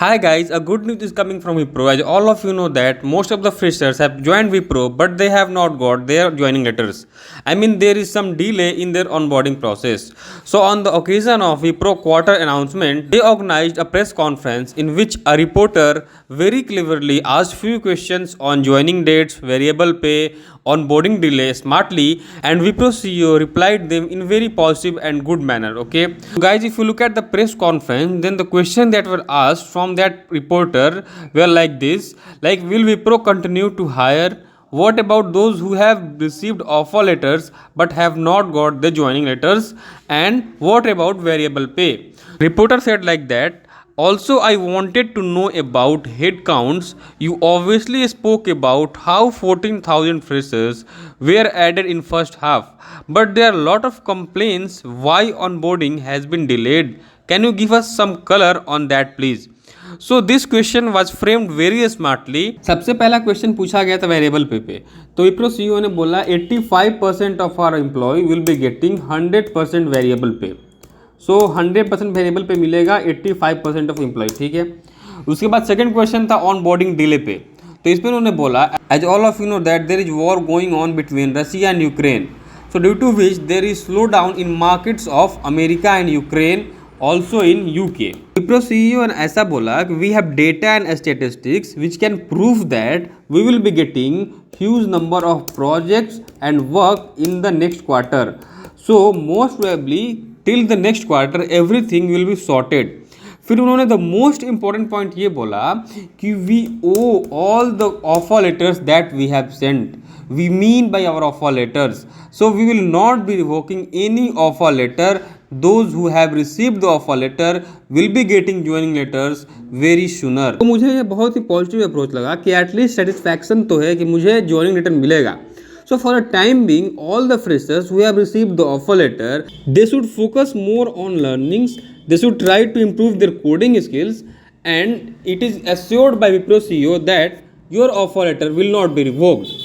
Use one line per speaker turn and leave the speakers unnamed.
Hi guys, a good news is coming from Wipro. As all of you know that most of the freshers have joined Wipro, but they have not got their joining letters. I mean, there is some delay in their onboarding process. So on the occasion of Wipro quarter announcement, they organized a press conference in which a reporter very cleverly asked few questions on joining dates, variable pay, onboarding delay smartly, and Wipro CEO replied them in very positive and good manner. Okay, so guys, if you look at the press conference, then the question that were asked from that reporter were like this: like, will Wipro continue to hire? What about those who have received offer letters but have not got the joining letters? And what about variable pay? Reporter said like that. Also, I wanted to know about headcounts. You obviously spoke about how 14,000 freshers were added in first half, but there are a lot of complaints why onboarding has been delayed. Can you give us some color on that, please? So this question was framed very smartly. सबसे पहला question पूछा गया था variable पे. तो Wipro CEO ने बोला 85% of our employ will be getting 100% variable pay. So 100% variable पे मिलेगा 85% ऑफ एम्प्लॉय. ठीक है. उसके बाद सेकंड क्वेश्चन था ऑन बोर्डिंग डिले पे. तो इसमें उन्होंने बोला as all of you know that there is war going on between Russia and Ukraine. So due to which there is slow down in markets of America and Ukraine, also in UK. Wipro CEO ने ऐसा बोला कि we have data and statistics which can prove that we will be getting huge number of projects and work in the next quarter. So most probably till the next quarter everything will be sorted. फिर उन्होंने the most important point ये बोला कि we owe all the offer letters that we have sent. We mean by our offer letters. So we will not be revoking any offer letter. Those who have received the offer letter will be getting joining letters very sooner. तो मुझे ये बहुत ही positive approach लगा कि at least satisfaction तो है कि मुझे ज्वाइनिंग लेटर मिलेगा. So for the time being, all the freshers who have received the offer letter, they should focus more on learnings. They should try to improve their coding skills, and it is assured by Wipro CEO that your offer letter will not be revoked.